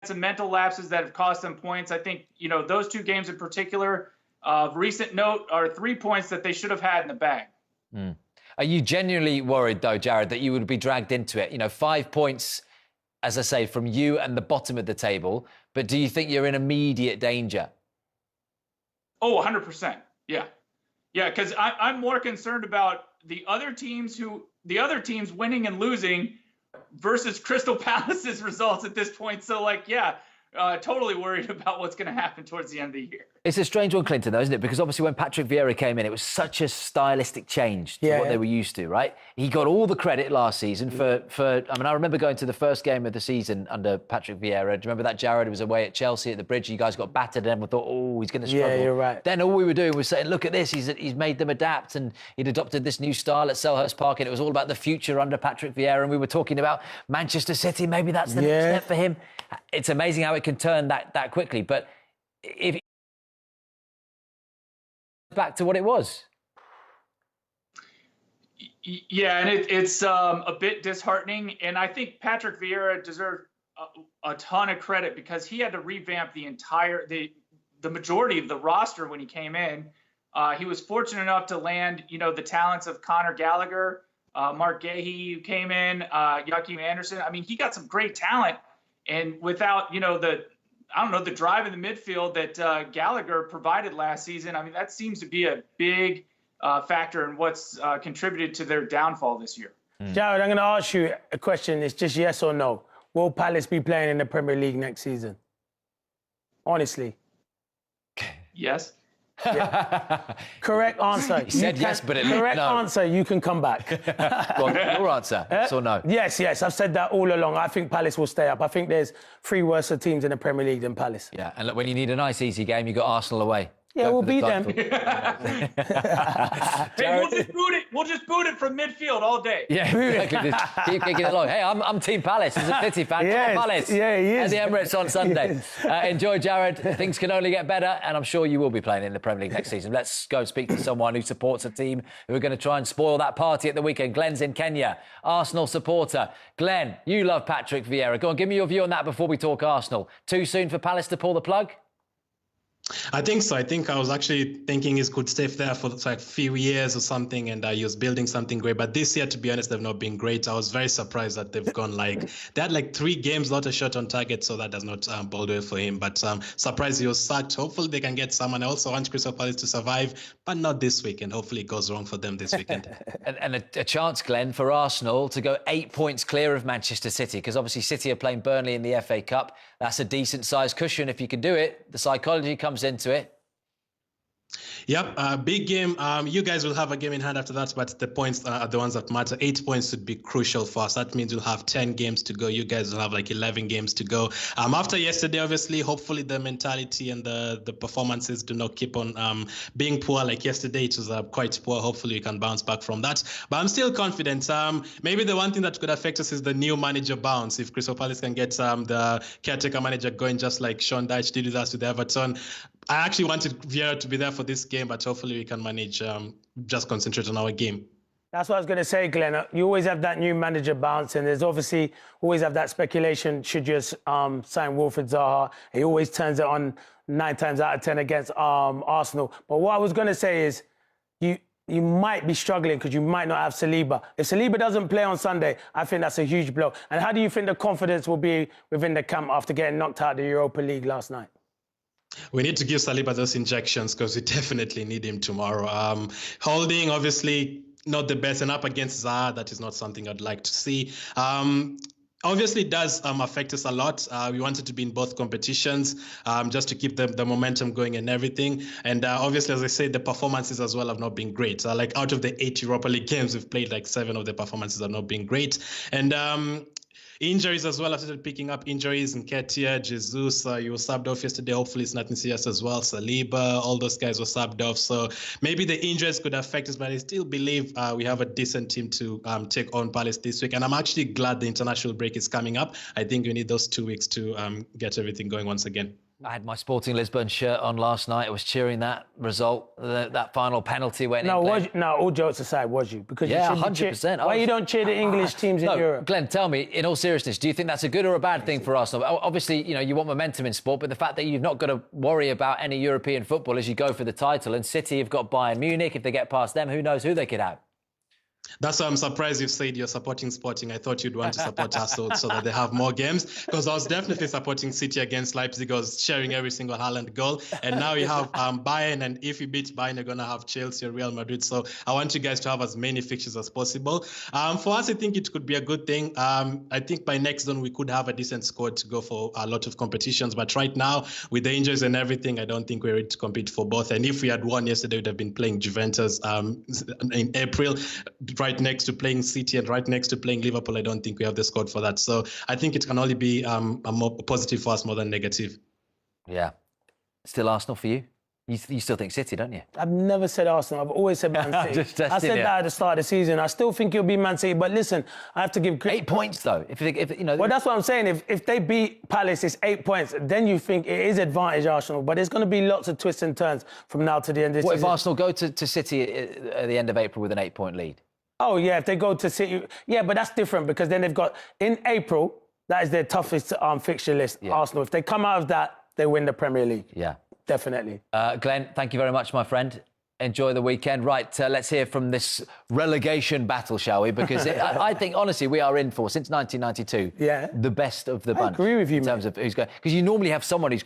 some mental lapses that have cost them points. I think, those two games in particular, of recent note, are 3 points that they should have had in the bag. Mm. Are you genuinely worried, though, Jared, that you would be dragged into it? 5 points, as I say, from you and the bottom of the table. But do you think you're in immediate danger? Oh, 100%. Yeah. Yeah, because I'm more concerned about the other teams winning and losing versus Crystal Palace's results at this point. So, totally worried about what's going to happen towards the end of the year. It's a strange one, Clinton, though, isn't it? Because obviously when Patrick Vieira came in, it was such a stylistic change to what they were used to, right? He got all the credit last season I remember going to the first game of the season under Patrick Vieira. Do you remember that, Jared? It was away at Chelsea at the Bridge. You guys got battered and everyone thought, oh, he's going to struggle. Yeah, you're right. Then all we were doing was saying, look at this. He's made them adapt and he'd adopted this new style at Selhurst Park and it was all about the future under Patrick Vieira. And we were talking about Manchester City. Maybe that's the next step for him. It's amazing how it can turn that quickly. But if back to what it was. Yeah, and it's a bit disheartening. And I think Patrick Vieira deserved a ton of credit because he had to revamp the majority of the roster when he came in. He was fortunate enough to land, the talents of Conor Gallagher, Mark Gahey, who came in, Joachim Anderson. I mean, he got some great talent. And without, the drive in the midfield that Gallagher provided last season, I mean, that seems to be a big factor in what's contributed to their downfall this year. Jared, I'm going to ask you a question. It's just yes or no. Will Palace be playing in the Premier League next season? Honestly. Yes. Yeah. Correct answer. He said yes, but correct answer, you can come back. Go on, your answer, yes or no? Yes. I've said that all along. I think Palace will stay up. I think there's 3 worse teams in the Premier League than Palace. Yeah, and look, when you need a nice, easy game, you got Arsenal away. Yeah, we'll beat them. Hey, we'll just boot it from midfield all day. Yeah, exactly. Just keep kicking it along. Hey, I'm Team Palace. He's a City fan. Yes, Palace. yeah, he is. At the Emirates on Sunday. Enjoy, Jared. Things can only get better, and I'm sure you will be playing in the Premier League next season. Let's go speak to someone who supports a team who are going to try and spoil that party at the weekend. Glenn's in Kenya, Arsenal supporter. Glenn, you love Patrick Vieira. Go on, give me your view on that before we talk Arsenal. Too soon for Palace to pull the plug? I think so. I think I was actually thinking he could stay there for like a few years or something, and he was building something great. But this year, to be honest, they've not been great. I was very surprised that they've gone they had 3 games, not a shot on target, so that does not bode well for him. But surprised he was sacked. Hopefully they can get someone. I also want Crystal Palace to survive, but not this weekend. Hopefully it goes wrong for them this weekend. and a chance, Glenn, for Arsenal to go 8 points clear of Manchester City, because obviously City are playing Burnley in the FA Cup. That's a decent-sized cushion if you can do it. The psychology comes into it. Yep, big game. You guys will have a game in hand after that, but the points are the ones that matter. 8 points would be crucial for us. That means we'll have 10 games to go. You guys will have 11 games to go. After yesterday, obviously, hopefully the mentality and the performances do not keep on being poor. Like yesterday, it was quite poor. Hopefully we can bounce back from that. But I'm still confident. Maybe the one thing that could affect us is the new manager bounce. If Crystal Palace can get the caretaker manager going, just like Sean Dyche did with us with Everton. I actually wanted Vieira to be there for this game, but hopefully we can manage, just concentrate on our game. That's what I was going to say, Glenn. You always have that new manager bounce, and there's obviously always have that speculation, should you sign Wilfried Zaha? He always turns it on 9 times out of 10 against Arsenal. But what I was going to say is you might be struggling because you might not have Saliba. If Saliba doesn't play on Sunday, I think that's a huge blow. And how do you think the confidence will be within the camp after getting knocked out of the Europa League last night? We need to give Saliba those injections because we definitely need him tomorrow. Holding, obviously, not the best, and up against Zaha, that is not something I'd like to see. Obviously, it does affect us a lot. We wanted to be in both competitions just to keep the momentum going and everything. And obviously, as I said, the performances as well have not been great. Out of the 8 Europa League games we've played, 7 of the performances have not been great. And injuries as well. I started picking up injuries. Nketiah, Jesus, you were subbed off yesterday. Hopefully it's nothing serious as well. Saliba, all those guys were subbed off. So maybe the injuries could affect us, but I still believe we have a decent team to take on Palace this week. And I'm actually glad the international break is coming up. I think we need those 2 weeks to get everything going once again. I had my Sporting Lisbon shirt on last night. I was cheering that result, that final penalty went in. All jokes aside, was you? Because yeah, you 100%. Why you don't cheer the English teams in Europe? Glenn, tell me, in all seriousness, do you think that's a good or a bad thing for Arsenal? Obviously, you want momentum in sport, but the fact that you've not got to worry about any European football as you go for the title, and City have got Bayern Munich, if they get past them, who knows who they could have? That's why I'm surprised you said you're supporting Sporting. I thought you'd want to support Arsenal so that they have more games, because I was definitely supporting City against Leipzig. I was sharing every single Haaland goal. And now you have Bayern, and if you beat Bayern, you're going to have Chelsea or Real Madrid. So I want you guys to have as many fixtures as possible. For us, I think it could be a good thing. I think by next zone, we could have a decent squad to go for a lot of competitions. But right now, with the injuries and everything, I don't think we're ready to compete for both. And if we had won yesterday, we'd have been playing Juventus in April, right next to playing City and right next to playing Liverpool. I don't think we have the squad for that. So I think it can only be a more positive for us more than negative. Yeah. Still Arsenal for you? You still think City, don't you? I've never said Arsenal. I've always said Man City. I said that at the start of the season. I still think it'll be Man City. But listen, I have to give 8 points, though. If Well, that's what I'm saying. If they beat Palace, it's 8 points. Then you think it is advantage Arsenal. But there's going to be lots of twists and turns from now to the end of the season. What if Arsenal go to City at the end of April with an 8-point lead? Oh, yeah, if they go to City. Yeah, but that's different because then they've got, in April, that is their toughest fixture list, Arsenal. If they come out of that, they win the Premier League. Yeah. Definitely. Glenn, thank you very much, my friend. Enjoy the weekend. Right, let's hear from this relegation battle, shall we? Because I think, honestly, we are in for, since 1992, the best of the bunch. I agree with you, in terms of who's going. Because you normally have someone who's